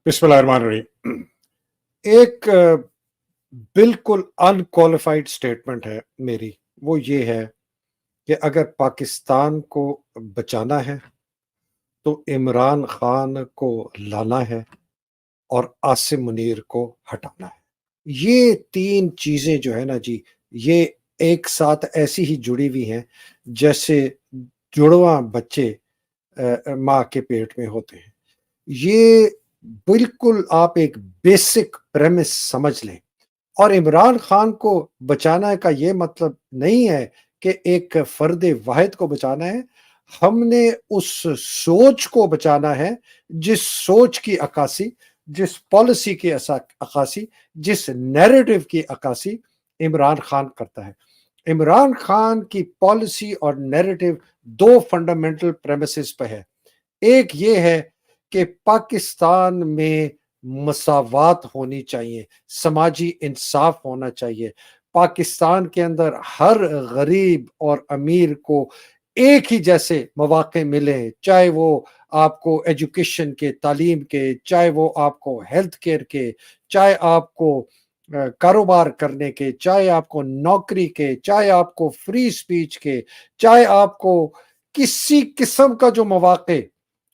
बिस्मिल्लाहिर्रहमानिर्रहीम। एक बिल्कुल अनक्वालिफाइड स्टेटमेंट है मेरी। वो ये है कि अगर पाकिस्तान को बचाना है तो इमरान खान को लाना है और आसिम मुनीर को हटाना है। ये तीन चीजें जो है ना जी, ये एक साथ ऐसी ही जुड़ी हुई हैं जैसे जुड़वा बच्चे माँ के पेट में होते हैं। ये बिल्कुल आप एक बेसिक प्रेमिस समझ लें। और इमरान खान को बचाना का ये मतलब नहीं है कि एक फर्द वाहिद को बचाना है। हमने उस सोच को बचाना है जिस सोच की अक्कासी, जिस पॉलिसी की अक्कासी, जिस नैरेटिव की अक्कासी इमरान खान करता है। इमरान खान की पॉलिसी और नैरेटिव दो फंडामेंटल प्रेमिसेस पे है। एक ये है कि पाकिस्तान में मसावात होनी चाहिए, समाजी इंसाफ होना चाहिए। पाकिस्तान के अंदर हर गरीब और अमीर को एक ही जैसे मौके मिलें, चाहे वो आपको एजुकेशन के, तालीम के, चाहे वो आपको हेल्थ केयर के, चाहे आपको कारोबार करने के, चाहे आपको नौकरी के, चाहे आपको फ्री स्पीच के, चाहे आपको किसी किस्म का जो मौके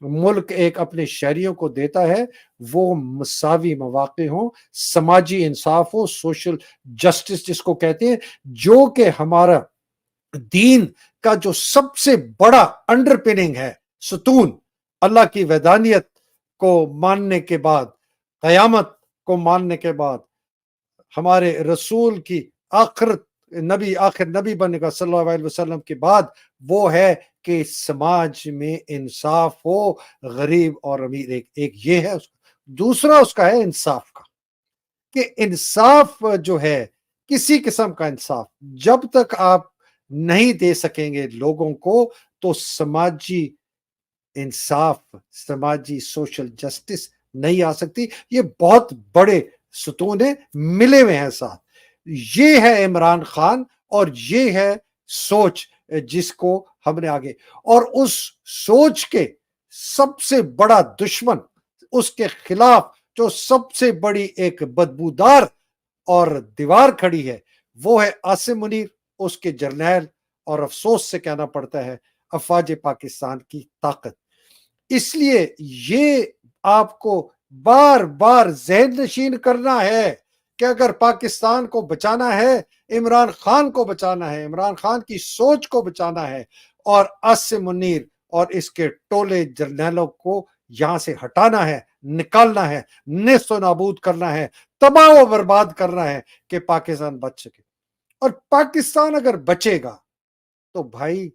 मुल्क एक अपने शहरियों को देता है, वो मसावी मौके हों, समाजी इंसाफ हो, सोशल जस्टिस जिसको कहते हैं, जो कि हमारा दीन का जो सबसे बड़ा अंडरपिनिंग है, सुतून, अल्लाह की वैदानियत को मानने के बाद, कयामत को मानने के बाद, हमारे रसूल की आखिर नबी बनेगा सल्लल्लाहु अलैहि वसल्लम के बाद, वो है कि समाज में इंसाफ हो, गरीब और अमीर एक ये है उसका। दूसरा उसका है इंसाफ का, कि इंसाफ जो है, किसी किस्म का इंसाफ जब तक आप नहीं दे सकेंगे लोगों को, तो समाजी इंसाफ, समाजी सोशल जस्टिस नहीं आ सकती। ये बहुत बड़े सुतून है, मिले हुए हैं साथ। ये है इमरान खान और ये है सोच जिसको हमने आगे, और उस सोच के सबसे बड़ा दुश्मन, उसके खिलाफ जो सबसे बड़ी एक बदबूदार और दीवार खड़ी है, वो है आसिम मुनीर, उसके जर्नैल और अफसोस से कहना पड़ता है अफवाज पाकिस्तान की ताकत। इसलिए ये आपको बार बार ज़हन नशीन करना है कि अगर पाकिस्तान को बचाना है, इमरान खान को बचाना है, इमरान खान की सोच को बचाना है, और आसिम मुनीर और इसके टोले जर्नैलों को यहां से हटाना है, निकालना है, नेस्तो नाबूद करना है, तबाह व बर्बाद करना है कि पाकिस्तान बच सके। और पाकिस्तान अगर बचेगा तो भाई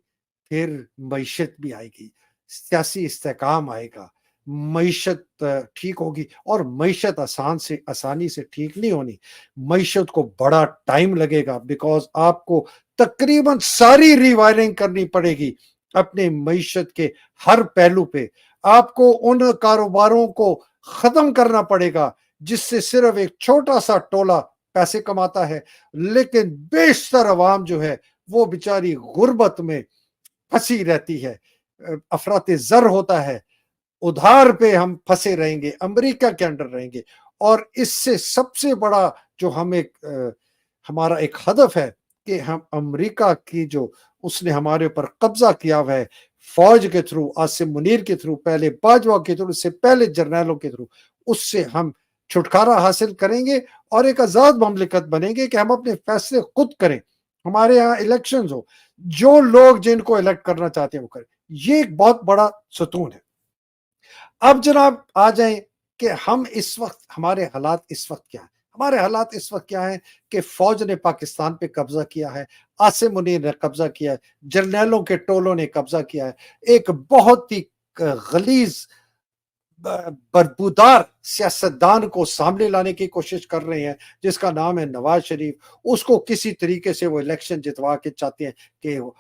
फिर मईशत भी आएगी, सियासी इस्तेकाम आएगा, मईशत ठीक होगी। और मईशत आसानी से ठीक नहीं होनी, मईशत को बड़ा टाइम लगेगा, बिकॉज आपको तकरीबन सारी रिवायरिंग करनी पड़ेगी अपने मईशत के हर पहलू पे। आपको उन कारोबारों को खत्म करना पड़ेगा जिससे सिर्फ एक छोटा सा टोला पैसे कमाता है, लेकिन बेशतर अवाम जो है वो बेचारी गुर्बत में फंसी रहती है, अफराते जर होता है, उधार पे हम फंसे रहेंगे, अमेरिका के अंडर रहेंगे। और इससे सबसे बड़ा जो हमारा एक हदफ है कि हम अमेरिका की जो उसने हमारे ऊपर कब्जा किया हुआ है, फौज के थ्रू, आसिम मुनीर के थ्रू, पहले बाजवा के थ्रू, उससे पहले जर्नैलों के थ्रू, उससे हम छुटकारा हासिल करेंगे और एक आजाद ममलिकत बनेंगे कि हम अपने फैसले खुद करें। हमारे यहाँ इलेक्शंस हो, जो लोग जिनको इलेक्ट करना चाहते हैं वो करें। ये एक बहुत बड़ा सुतून है। अब जनाब आ जाएं कि हम इस वक्त, हमारे हालात इस वक्त क्या है। हमारे हालात इस वक्त क्या है कि फौज ने पाकिस्तान पे कब्जा किया है, आसिम मुनीर ने कब्जा किया है, जर्नैलों के टोलों ने कब्जा किया है, एक बहुत ही गलीज बदबूदार सियासतदान को सामने लाने की कोशिश कर रहे हैं जिसका नाम है नवाज शरीफ। उसको किसी तरीके से वो इलेक्शन जितवा के चाहते हैं कि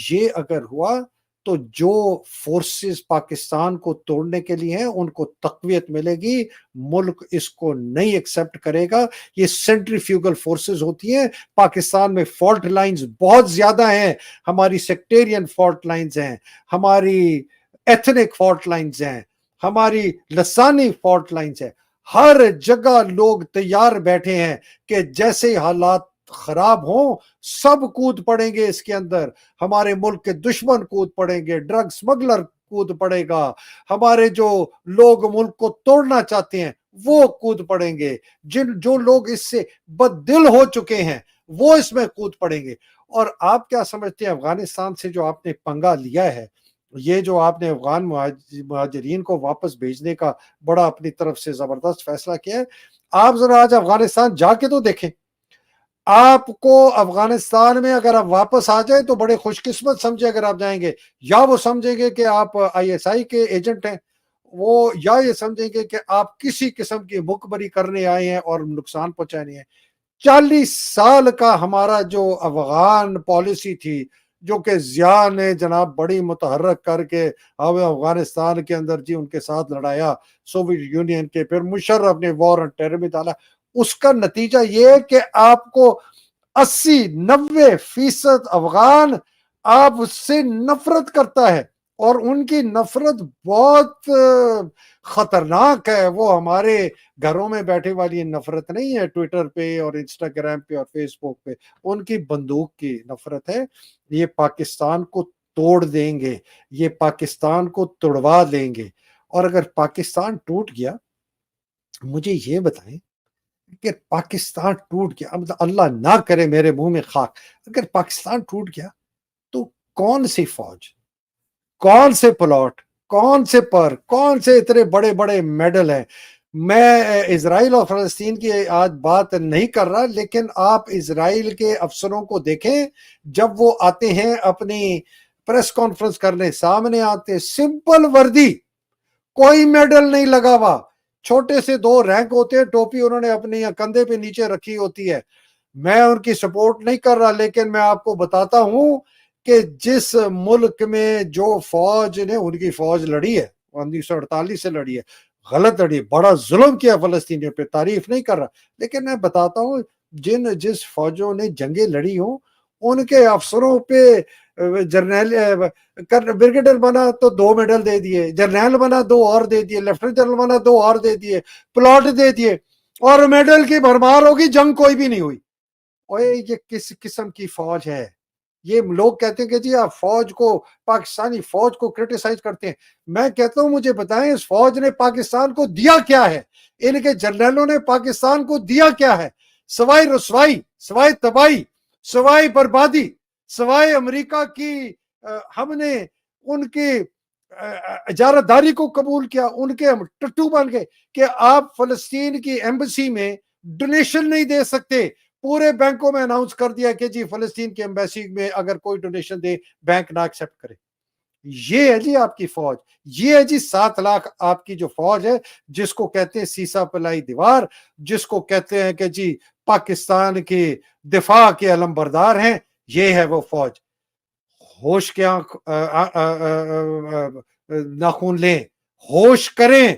ये अगर हुआ तो जो फोर्सेस पाकिस्तान को तोड़ने के लिए हैं उनको तकवीत मिलेगी, मुल्क इसको नहीं एक्सेप्ट करेगा। ये सेंट्रीफ्यूगल फोर्सेस होती हैं पाकिस्तान में, फॉल्ट लाइंस बहुत ज्यादा हैं, हमारी सेक्टेरियन फॉल्ट लाइंस हैं, हमारी एथनिक फॉल्ट लाइंस हैं, हमारी लसानी फॉल्ट लाइंस है। ہر جگہ لوگ تیار بیٹھے ہیں کہ جیسے حالات خراب ہوں سب کود پڑیں گے اس کے اندر. ہمارے ملک کے دشمن کود پڑیں گے, ڈرگ سمگلر کود پڑے گا, ہمارے جو لوگ ملک کو توڑنا چاہتے ہیں وہ کود پڑیں گے, جو لوگ اس سے بددل ہو چکے ہیں وہ اس میں کود پڑیں گے. اور آپ کیا سمجھتے ہیں افغانستان سے جو آپ نے پنگا لیا ہے, یہ جو آپ نے افغان مہاجرین کو واپس بھیجنے کا بڑا اپنی طرف سے زبردست فیصلہ کیا ہے, آپ ذرا آج افغانستان جا کے تو دیکھیں. آپ کو افغانستان میں اگر آپ واپس آ جائیں تو بڑے خوش قسمت سمجھے اگر آپ جائیں گے, یا وہ سمجھیں گے کہ آپ آئی ایس آئی کے ایجنٹ ہیں, وہ یا یہ سمجھیں گے کہ آپ کسی قسم کی مخبری کرنے آئے ہیں اور نقصان پہنچانے ہیں. 40 سال کا ہمارا جو افغان پالیسی تھی, جو کہ ضیاء نے جناب بڑی متحرک کر کے ہمیں افغانستان کے اندر جی ان کے ساتھ لڑایا سوویت یونین کے, پھر مشرف نے وار آن ٹیرر میں ڈالا, اس کا نتیجہ یہ ہے کہ آپ کو 80-90% افغان آپ سے نفرت کرتا ہے, اور ان کی نفرت بہت خطرناک ہے. وہ ہمارے گھروں میں بیٹھے والی نفرت نہیں ہے, ٹویٹر پہ اور انسٹاگرام پہ اور فیس بک پہ, ان کی بندوق کی نفرت ہے. یہ پاکستان کو توڑ دیں گے, یہ پاکستان کو توڑوا دیں گے. اور اگر پاکستان ٹوٹ گیا, مجھے یہ بتائیں کہ پاکستان ٹوٹ گیا, اللہ نہ کرے میرے منہ میں خاک, اگر پاکستان ٹوٹ گیا تو کون سی فوج, کون سے پلاٹ, کون سے کون سے اتنے بڑے بڑے میڈل ہیں. میں اسرائیل اور فلسطین کی آج بات نہیں کر رہا, لیکن آپ اسرائیل کے افسروں کو دیکھیں جب وہ آتے ہیں اپنی پریس کانفرنس کرنے, سامنے آتے سمپل وردی, کوئی میڈل نہیں لگا ہوا, چھوٹے سے 2 رینک ہوتے ہیں, ٹوپی انہوں نے اپنی کندھے پہ نیچے رکھی ہوتی ہے. میں ان کی سپورٹ نہیں کر رہا, لیکن میں آپ کو بتاتا ہوں کہ جس ملک میں جو فوج نے, ان کی فوج لڑی ہے 1948 سے لڑی ہے, غلط لڑی, بڑا ظلم کیا فلسطینیوں پہ, تعریف نہیں کر رہا, لیکن میں بتاتا ہوں جس فوجوں نے جنگیں لڑی ہوں ان کے افسروں پہ جرنیل بریگیڈیئر بنا تو 2 میڈل دے دیے, جرنیل بنا 2 اور دے دیے, لیفٹیننٹ جنرل بنا 2 اور دے دیے, پلاٹ دے دیے, اور میڈل کی بھرمار ہوگی, جنگ کوئی بھی نہیں ہوئی. اوے یہ کس قسم کی فوج ہے؟ یہ لوگ کہتے ہیں کہ جی آپ فوج کو, پاکستانی فوج کو کرٹیسائز کرتے ہیں. میں کہتا ہوں مجھے بتائیں اس فوج نے پاکستان کو دیا کیا ہے, ان کے جرنیلوں نے پاکستان کو دیا کیا ہے, سوائے رسوائی, سوائے تباہی, سوائے بربادی, سوائے امریکہ کی ہم نے ان کی اجارت داری کو قبول کیا, ان کے ہم ٹٹو بن گئے کہ آپ فلسطین کی ایمبیسی میں ڈونیشن نہیں دے سکتے. پورے بینکوں میں اناؤنس کر دیا کہ جی فلسطین کی ایمبیسی میں اگر کوئی ڈونیشن دے بینک نہ ایکسپٹ کرے. یہ ہے جی آپ کی فوج, یہ ہے جی 7 لاکھ آپ کی جو فوج ہے, جس کو کہتے ہیں سیسا پلائی دیوار, جس کو کہتے ہیں کہ جی پاکستان کی دفاع کے علم بردار ہیں, یہ ہے وہ فوج. ہوش کے آنکھ ناخون لیں, ہوش کریں.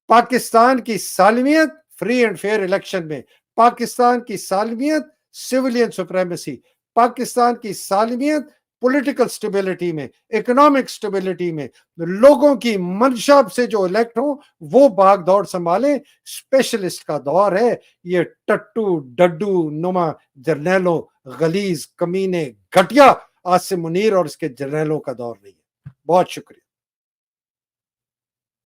پاکستان کی سالمیت فری اینڈ فیئر الیکشن میں, پاکستان کی سالمیت سویلین سپریمیسی, پاکستان کی سالمیت پولیٹیکل سٹیبلٹی میں, اکنامک سٹیبلٹی میں, لوگوں کی منشا سے جو الیکٹ ہوں وہ بھاگ دوڑ سنبھالیں. اسپیشلسٹ کا دور ہے, یہ ٹٹو ڈڈو نما جرنیلوں, غلیظ کمینے گھٹیا آصم منیر اور اس کے جرنیلوں کا دور نہیں ہے. بہت شکریہ.